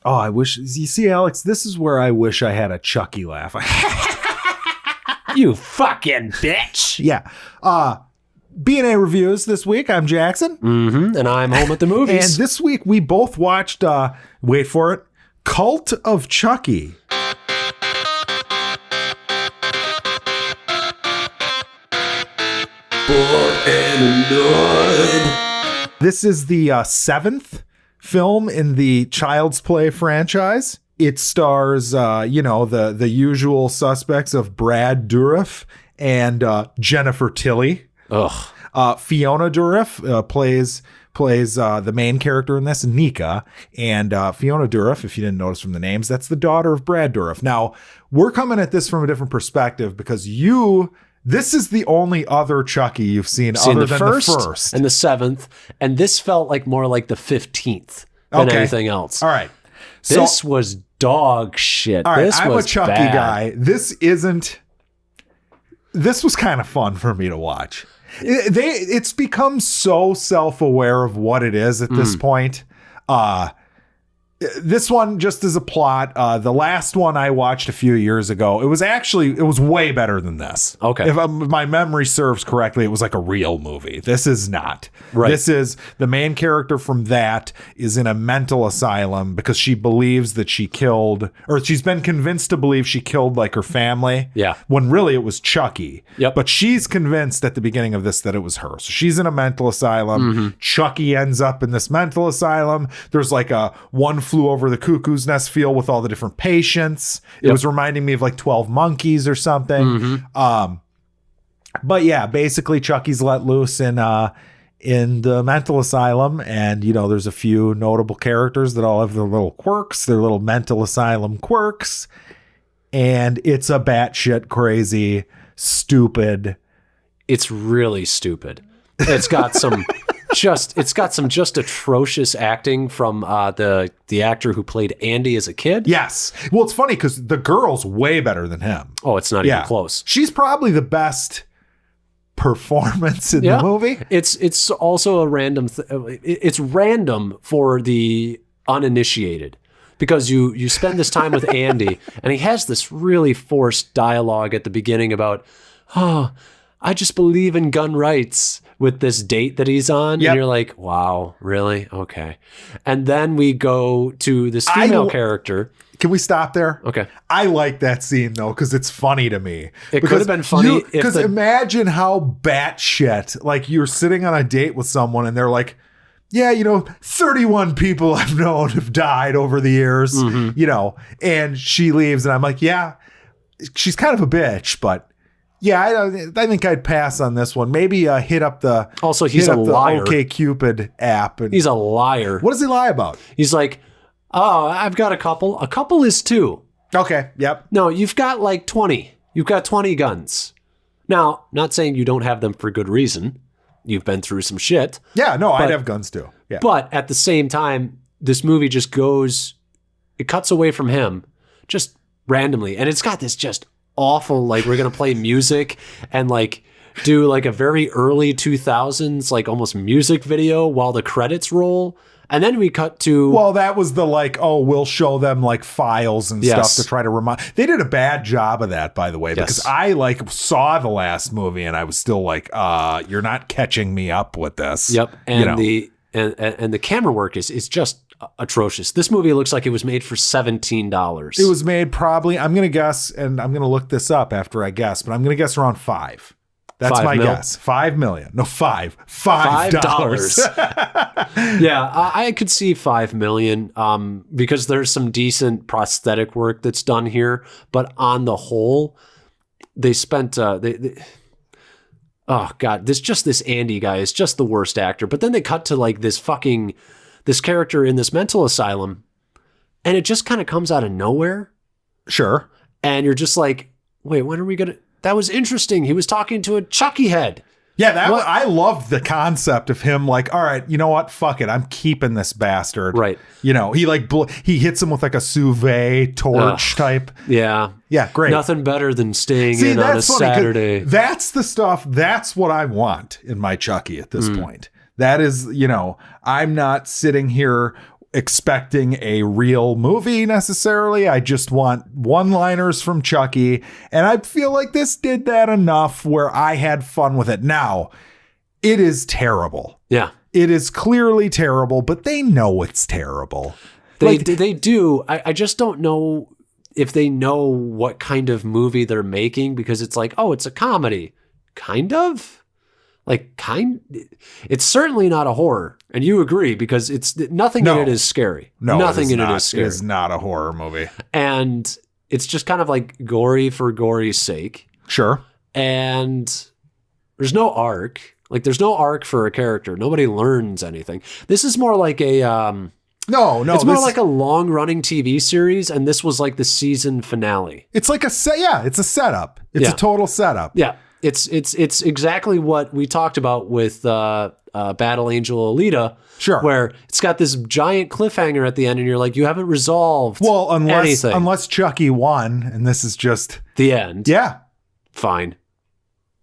Oh, I wish. You see, Alex, this is where I wish I had a Chucky laugh. You fucking bitch. Yeah. B&A Reviews this week. I'm Jackson. Mm-hmm. And I'm home at the movies. And this week we both watched, wait for it, Cult of Chucky. This is the seventh film in the Child's Play franchise. It stars, the usual suspects of Brad Dourif and Jennifer Tilly. Ugh. Fiona Dourif plays the main character in this, Nika. And Fiona Dourif, if you didn't notice from the names, that's the daughter of Brad Dourif. Now, we're coming at this from a different perspective because this is the only other Chucky you've seen other than the first. And the seventh. And this felt like more like the 15th than anything else. All right. This was dog shit. All right, this I'm was a Chucky bad. guy. This was kind of fun for me to watch. It's become so self-aware of what it is at this point. This one, just as a plot, the last one I watched a few years ago, it was way better than this. Okay. If my memory serves correctly, it was like a real movie. This is not. Right. This is the main character from that is in a mental asylum because she believes that she's been convinced to believe she killed like her family. Yeah. When really it was Chucky. Yep. But she's convinced at the beginning of this that it was her. So she's in a mental asylum. Mm-hmm. Chucky ends up in this mental asylum. There's like a One Flew Over the Cuckoo's Nest feel with all the different patients. It was reminding me of like 12 Monkeys or something. Mm-hmm. But yeah, basically Chucky's let loose in the mental asylum, and there's a few notable characters that all have their little quirks, their little mental asylum quirks, and it's a batshit crazy, stupid. It's really stupid. It's got some just atrocious acting from the actor who played Andy as a kid. Yes. Well, it's funny because the girl's way better than him. Oh, it's not even close. She's probably the best performance in the movie. It's also a random. It's random for the uninitiated because you spend this time with Andy and he has this really forced dialogue at the beginning about, I just believe in gun rights with this date that he's on. Yep. And you're like, wow, really? Okay. And then we go to this female character. Can we stop there? Okay. I like that scene though, because it's funny to me. It could have been funny because imagine how batshit, like you're sitting on a date with someone and they're like, yeah, 31 people I've known have died over the years, and she leaves and I'm like, yeah, she's kind of a bitch, but yeah, I think I'd pass on this one. Maybe hit up the he's a liar. OkCupid app. And he's a liar. What does he lie about? He's like, oh, I've got a couple. A couple is 2. Okay. Yep. No, you've got like 20. You've got 20 guns. Now, not saying you don't have them for good reason. You've been through some shit. Yeah, no, I'd have guns too. Yeah. But at the same time, this movie just it cuts away from him just randomly. And it's got this just awful, like we're going to play music and like do like a very early 2000s, like almost music video while the credits roll. And then we cut to... Well, that was the like, we'll show them like files and stuff to try to remind... They did a bad job of that, by the way, because I like saw the last movie and I was still like, you're not catching me up with this. Yep. And the camera work is just atrocious. This movie looks like it was made for $17. It was made probably, I'm going to guess, and I'm going to look this up after I guess, but I'm going to guess around 5. That's my guess. 5 million. No, $5. $5. Yeah, I could see 5 million because there's some decent prosthetic work that's done here. But on the whole, they spent... oh, God, this Andy guy is just the worst actor. But then they cut to like this character in this mental asylum and it just kind of comes out of nowhere. Sure. And you're just like, wait, when are we going to... That was interesting. He was talking to a Chucky head. Yeah, I loved the concept of him like, all right, you know what? Fuck it. I'm keeping this bastard. Right. He like he hits him with like a sous vide torch type. Yeah. Yeah, great. Nothing better than staying in on a Saturday. That's the stuff. That's what I want in my Chucky at this point. That is, I'm not sitting here expecting a real movie necessarily. I just want one-liners from Chucky. And I feel like this did that enough where I had fun with it. Now, it is terrible. Yeah. It is clearly terrible, but they know it's terrible. They do. I just don't know if they know what kind of movie they're making, because it's like, oh, it's a comedy. Kind of? It's certainly not a horror. And you agree, because nothing in it is scary. No, nothing in it is scary. It is not a horror movie. And it's just kind of like gory for gory's sake. Sure. And there's no arc. Like, there's no arc for a character. Nobody learns anything. This is more like a... No. It's more like a long-running TV series, and this was like the season finale. It's like it's a setup. It's a total setup. Yeah. It's exactly what we talked about with Battle Angel Alita. Sure. Where it's got this giant cliffhanger at the end, and you're like, you haven't resolved anything. Unless Chucky won, and this is just... the end. Yeah. Fine.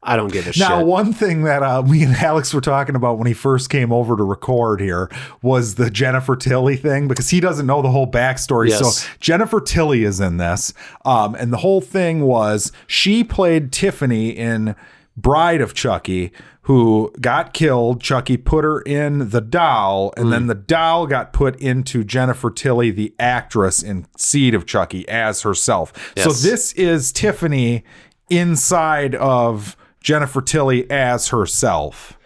I don't give a shit. Now, one thing that me and Alex were talking about when he first came over to record here was the Jennifer Tilly thing, because he doesn't know the whole backstory. Yes. So Jennifer Tilly is in this. And the whole thing was she played Tiffany in Bride of Chucky, who got killed. Chucky put her in the doll, and then the doll got put into Jennifer Tilly, the actress in Seed of Chucky, as herself. Yes. So this is Tiffany inside of Jennifer Tilly as herself.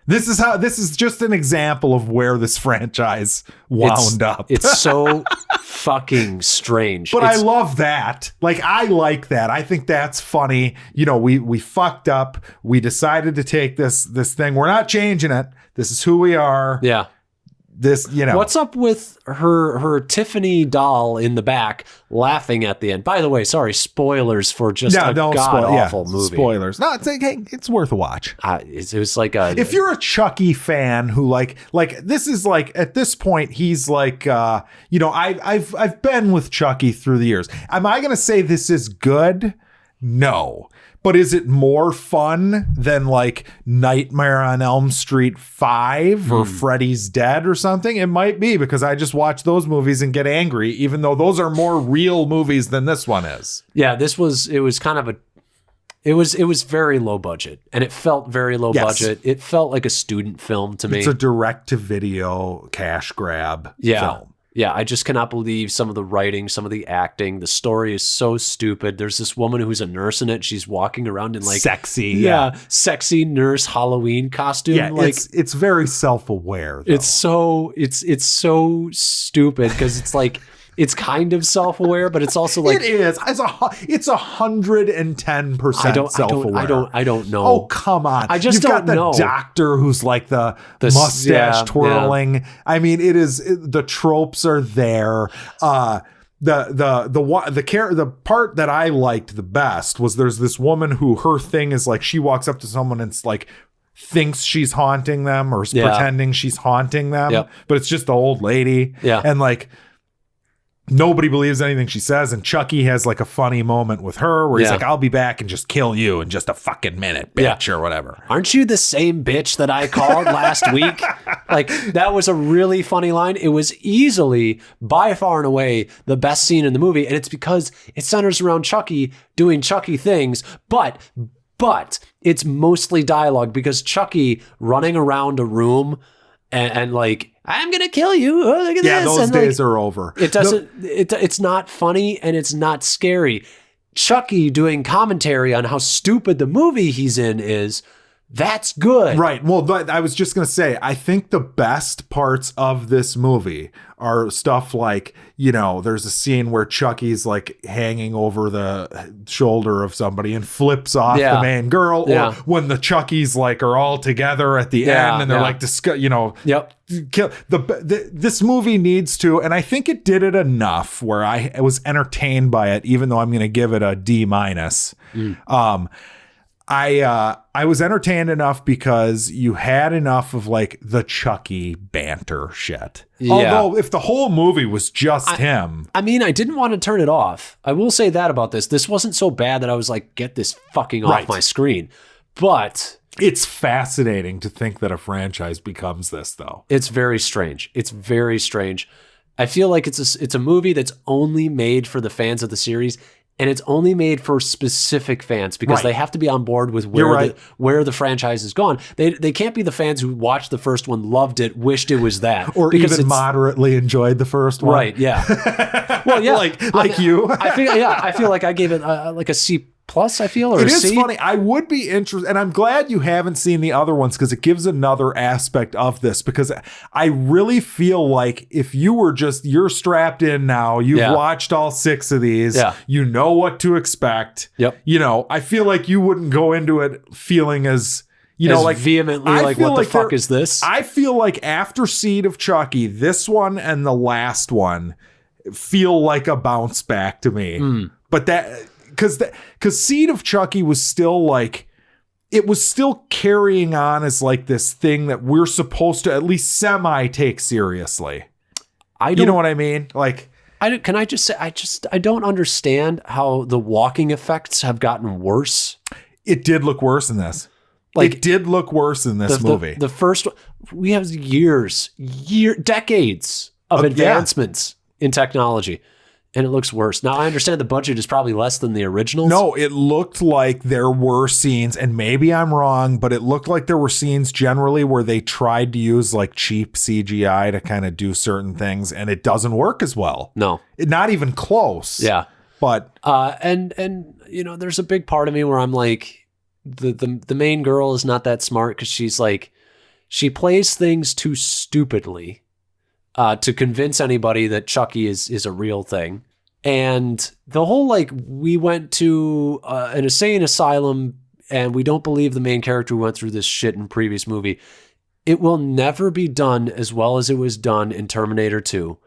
This is just an example of where this franchise wound up. It's so fucking strange. But I love that. Like, I like that. I think that's funny. You know, we fucked up. We decided to take this thing. We're not changing it. This is who we are. Yeah. This, you know. What's up with her Tiffany doll in the back laughing at the end? By the way, sorry, spoilers for just a god-awful movie. Spoilers. No, it's worth a watch. It was like a... If you're a Chucky fan who like this is like, at this point, he's like, you know, I've been with Chucky through the years. Am I going to say this is good? No. But is it more fun than like Nightmare on Elm Street 5 or Freddy's Dead or something? It might be, because I just watch those movies and get angry, even though those are more real movies than this one is. Yeah, it was kind of it was very low budget, and it felt very low budget. It felt like a student film to me. It's a direct-to-video cash grab film. Yeah, I just cannot believe some of the writing, some of the acting. The story is so stupid. There's this woman who's a nurse in it. She's walking around in like sexy nurse Halloween costume. Yeah, like it's very self-aware, though. It's so stupid, because it's like, it's kind of self-aware, but it's also like, it is. It's 110% self-aware. I don't know. Oh, come on! I just You've don't got know. The doctor who's like the mustache twirling. Yeah. I mean, the tropes are there. The part that I liked the best was there's this woman who, her thing is like, she walks up to someone and it's like, thinks she's haunting them or pretending she's haunting them, but it's just the old lady. Yeah, and like, nobody believes anything she says, and Chucky has like a funny moment with her where he's like, I'll be back and just kill you in just a fucking minute, bitch, or whatever. Aren't you the same bitch that I called last week? Like, that was a really funny line. It was easily, by far and away, the best scene in the movie, and it's because it centers around Chucky doing Chucky things, but it's mostly dialogue, because Chucky running around a room and like, I'm gonna kill you. Oh, look at this. Yeah, those days are over. It doesn't. It's not funny, and it's not scary. Chucky doing commentary on how stupid the movie he's in is. That's good. Right. Well, I was just going to say, I think the best parts of this movie are stuff like, you know, there's a scene where Chucky's like hanging over the shoulder of somebody and flips off the main girl. Or when the Chuckies like are all together at the end and they're like, you know, kill this movie needs to, and I think it did it enough where I was entertained by it, even though I'm going to give it a D-. I was entertained enough because you had enough of like the Chucky banter shit. Yeah. Although if the whole movie was just him. I mean, I didn't want to turn it off. I will say that about this. This wasn't so bad that I was like, get this fucking off my screen. But it's fascinating to think that a franchise becomes this, though. It's very strange. It's very strange. I feel like it's a movie that's only made for the fans of the series, and it's only made for specific fans because they have to be on board with where the franchise is gone. They can't be the fans who watched the first one, loved it, wished it was that, or even moderately enjoyed the first one. Right? Yeah. Well, yeah, like you. I feel like I gave it like a C+. I feel, or it a is C. funny. I would be interested, and I'm glad you haven't seen the other ones because it gives another aspect of this. Because I really feel like if you were you're strapped in now, you've watched all 6 of these, you know what to expect. Yep. You know, I feel like you wouldn't go into it feeling as like vehemently like what the fuck is this? I feel like after Seed of Chucky, this one and the last one feel like a bounce back to me. But that. Because Seed of Chucky was still like, it was still carrying on as like this thing that we're supposed to at least semi take seriously. You know what I mean? Like, can I just say, I don't understand how the walking effects have gotten worse. It did look worse in this. It did look worse in this movie. The first, we have decades of advancements in technology. And it looks worse. Now, I understand the budget is probably less than the originals. No, it looked like there were scenes, and maybe I'm wrong, but it looked like there were scenes generally where they tried to use like cheap CGI to kind of do certain things, and it doesn't work as well. No. Not even close. Yeah. But and you know, there's a big part of me where I'm like, the main girl is not that smart because she's like, she plays things too stupidly. To convince anybody that Chucky is a real thing. And the whole, like, we went to an insane asylum and we don't believe the main character went through this shit in previous movie. It will never be done as well as it was done in Terminator 2.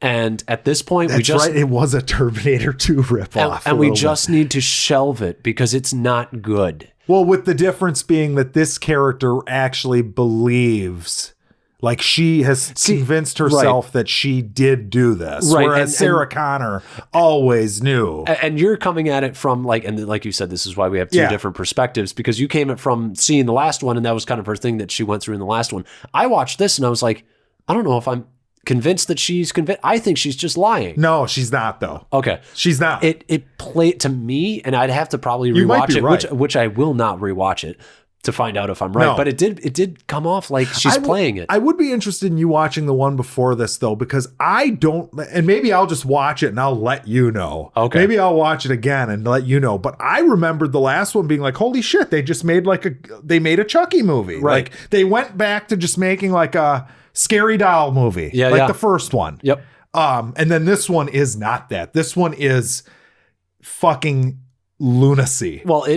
And at this point, it was a Terminator 2 ripoff. And we just need to shelve it because it's not good. Well, with the difference being that this character actually believes... Like, she has convinced herself that she did do this, whereas Sarah Connor always knew. And you're coming at it from, like, and like you said, this is why we have two different perspectives, because you came at from seeing the last one, and that was kind of her thing that she went through in the last one. I watched this, and I was like, I don't know if I'm convinced that she's convinced. I think she's just lying. No, she's not, though. Okay. She's not. It played to me, and I'd have to probably rewatch it, right. which I will not rewatch it to find out if I'm right. No. But it did come off like she's playing it. I would be interested in you watching the one before this, though, because I don't, and maybe I'll just watch it and I'll let you know. Okay. Maybe I'll watch it again and let you know. But I remembered the last one being like, holy shit, they just made they made a Chucky movie. Right. Like, they went back to just making like a scary doll movie. Yeah. The first one. Yep. And then this one is not that. This one is fucking lunacy. Well,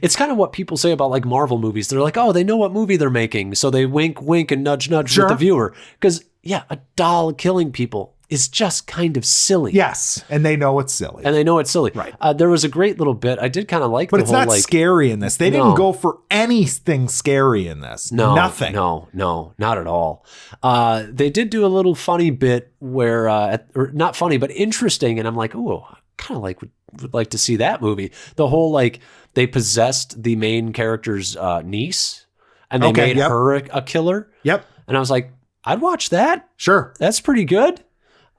it's kind of what people say about like Marvel movies. They're like, oh, they know what movie they're making. So they wink, wink and nudge with the viewer. Because, a doll killing people is just kind of silly. Yes. And they know it's silly. Right. There was a great little bit. I did kind of like but it's not scary in this. They didn't go for anything scary in this. No. Nothing. No, not at all. They did do a little funny bit where, or not funny, but interesting. And I'm like, ooh, I kind of would like to see that movie. The whole like, they possessed the main character's niece, and they made her a killer. Yep. And I was like, I'd watch that. Sure. That's pretty good.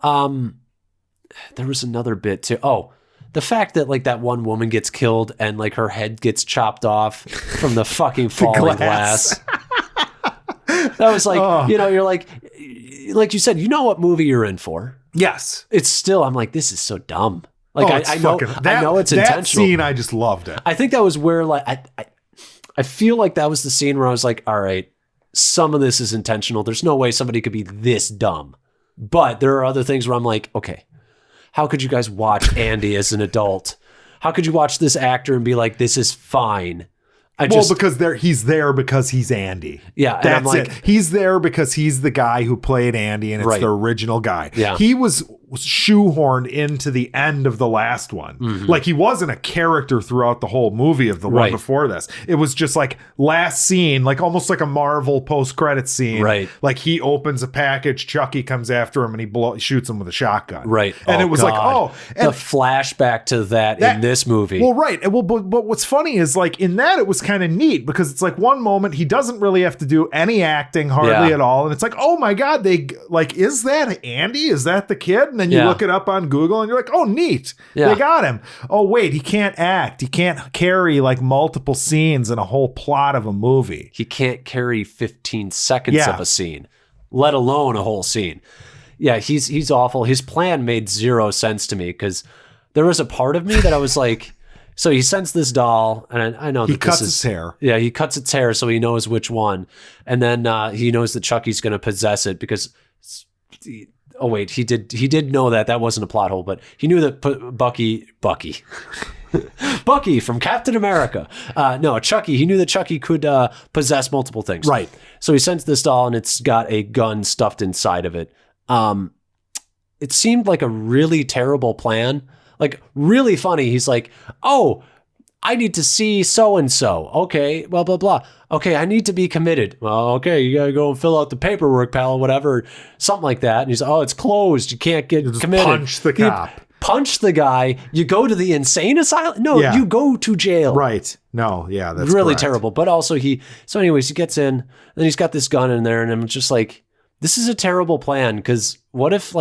There was another bit too. Oh, the fact that like that one woman gets killed and like her head gets chopped off from the fucking falling glass. That was like, you're like you said, you know what movie you're in for. Yes. It's still, I'm like, this is so dumb. Like I know it's intentional. That scene, I just loved it. I think that was where like I feel like that was the scene where I was like, all right, some of this is intentional. There's no way somebody could be this dumb. But there are other things where I'm like, okay, how could you guys watch Andy as an adult? How could you watch this actor and be like, this is fine? Because he's there because he's Andy. Yeah. That's it. He's there because he's the guy who played Andy and it's the original guy. Yeah. He was was shoehorned into the end of the last one. Like he wasn't a character throughout the whole movie of the one before this. It was just like last scene, like almost like a Marvel post-credit scene. Right. Like he opens a package, Chucky comes after him and he shoots him with a shotgun. Right. And it was like, and the flashback to that in this movie. Well, right. Well, but what's funny is like in that it was kind of neat because it's like one moment he doesn't really have to do any acting hardly at all. And it's like, oh my God, is that Andy? Is that the kid? And then you look it up on Google and you're like, oh, neat. They got him. Oh, wait, he can't act. He can't carry like multiple scenes in a whole plot of a movie. He can't carry 15 seconds of a scene, let alone a whole scene. Yeah, he's awful. His plan made zero sense to me because there was a part of me that I was like, so he sends this doll, and I know that he cuts its hair. Yeah, he cuts its hair so he knows which one. And then he knows that Chucky's going to possess it because... Oh wait, he did know that wasn't a plot hole, but he knew that Bucky from Captain America. No, Chucky. He knew that Chucky could possess multiple things. Right. So he sends this doll, and it's got a gun stuffed inside of it. It seemed like a really terrible plan, like really funny. He's like, "Oh, I need to see so and so. Okay, blah blah blah. Okay, I need to be committed. Well, okay, you gotta go and fill out the paperwork, pal, or whatever, something like that." And he's like, "Oh, it's closed. You can't get committed." Punch the cop. Punch the guy. You go to the insane asylum. No, you go to jail. Right. No. Yeah. That's really correct. terrible. But also so anyways, he gets in, and then he's got this gun in there, and I'm just like, this is a terrible plan because what if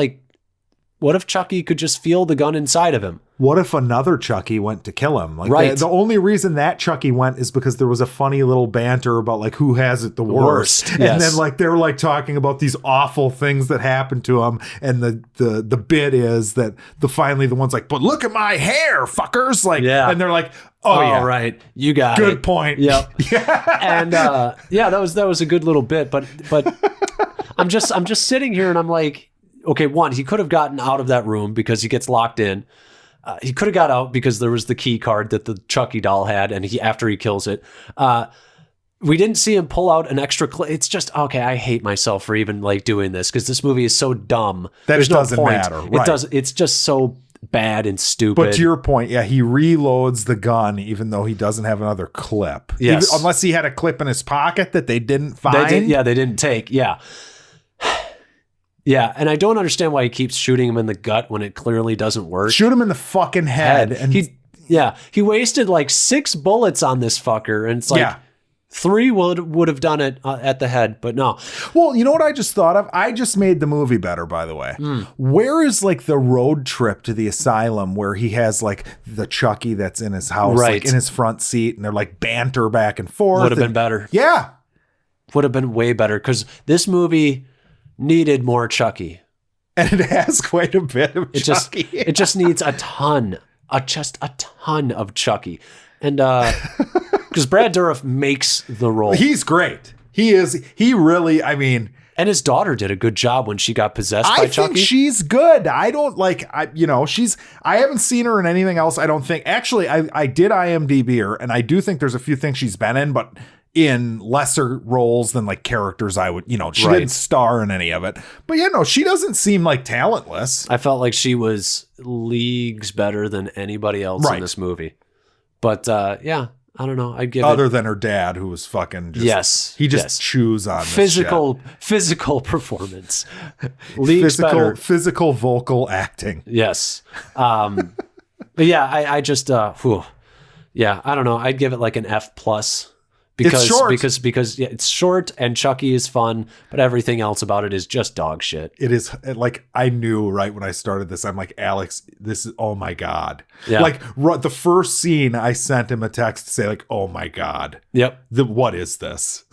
Chucky could just feel the gun inside of him? What if another Chucky went to kill him? Like the only reason that Chucky went is because there was a funny little banter about like who has it the worst. Yes. And then like they're like talking about these awful things that happened to him. And the bit is that finally the one's like, but look at my hair, fuckers. Like, and they're like, oh yeah, right. You got good point. Yep. And that was a good little bit, but I'm just sitting here and I'm like, okay, one, he could have gotten out of that room because he gets locked in. He could have got out because there was the key card that the Chucky doll had, and after he kills it. We didn't see him pull out an extra clip. It's just, okay, I hate myself for even like doing this because this movie is so dumb. It doesn't matter. Right. It's just so bad and stupid. But to your point, he reloads the gun even though he doesn't have another clip. Yes. Unless he had a clip in his pocket that they didn't find. They didn't take. Yeah. Yeah, and I don't understand why he keeps shooting him in the gut when it clearly doesn't work. Shoot him in the fucking head. And he wasted like 6 bullets on this fucker, and it's like 3 would have done it at the head, but no. Well, you know what I just thought of? I just made the movie better, by the way. Where is like the road trip to the asylum where he has like the Chucky that's in his house, like in his front seat, and they're like banter back and forth? Would have been better. Yeah. Would have been way better because this movie needed more Chucky. And it has quite a bit of Chucky. It just needs a ton of Chucky. And because Brad Dourif makes the role. He's great. He really, I mean. And his daughter did a good job when she got possessed by Chucky. I think she's good. I don't like, I haven't seen her in anything else. I don't think. Actually, I did IMDb her, and I do think there's a few things she's been in, but in lesser roles than like characters I would, she didn't star in any of it. But she doesn't seem like talentless. I felt like she was leagues better than anybody else in this movie. But I don't know. I'd give Other than her dad, who was fucking just, he just chews on physical performance. Leagues better. Physical vocal acting. Yes. But yeah, I just I don't know. I'd give it like an F+. Because it's short. Because it's short and Chucky is fun, but everything else about it is just dog shit. It is like, I knew right when I started this, I'm like, Alex, this is, oh my God. Yeah. Like the first scene, I sent him a text to say like, oh my God. Yep. What is this?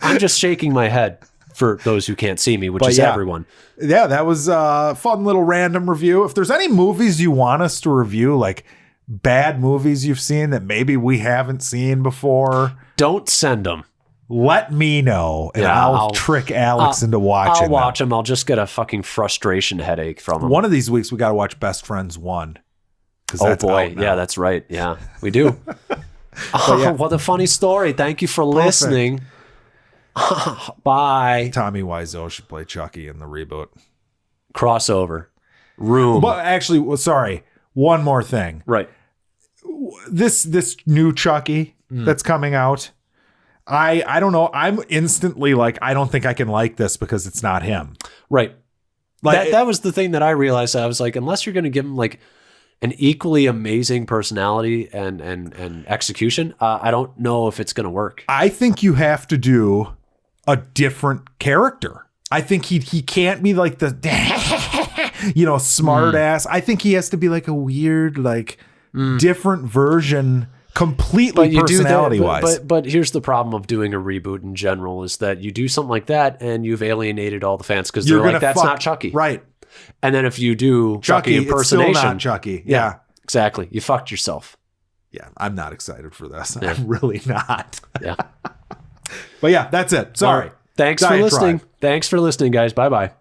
I'm just shaking my head for those who can't see me, which is everyone. Yeah, that was a fun little random review. If there's any movies you want us to review, like bad movies you've seen that maybe we haven't seen before, don't send them. Let me know, and I'll trick Alex into watching. I'll watch them. I'll just get a fucking frustration headache from them. One of these weeks we got to watch Best Friends 1. Oh boy, yeah, that's right. Yeah, we do. What a funny story! Thank you for listening. Bye. Tommy Wiseau should play Chucky in the reboot. crossover. Room. But actually, sorry, one more thing. Right. This new Chucky that's coming out, I don't know. I'm instantly like, I don't think I can like this because it's not him. Right. Like that was the thing that I realized. I was like, unless you're going to give him like an equally amazing personality and execution, I don't know if it's going to work. I think you have to do a different character. I think he can't be like the smart ass. I think he has to be like a weird, like different version, completely personality wise. But here's the problem of doing a reboot in general is that you do something like that and you've alienated all the fans because they're like, that's not Chucky. Right. And then if you do Chucky impersonation, it's still not Chucky. Yeah. Exactly. You fucked yourself. Yeah. I'm not excited for this. Yeah. I'm really not. Yeah. But yeah, that's it. Sorry. Well, thanks for listening. Thanks for listening, guys. Bye-bye.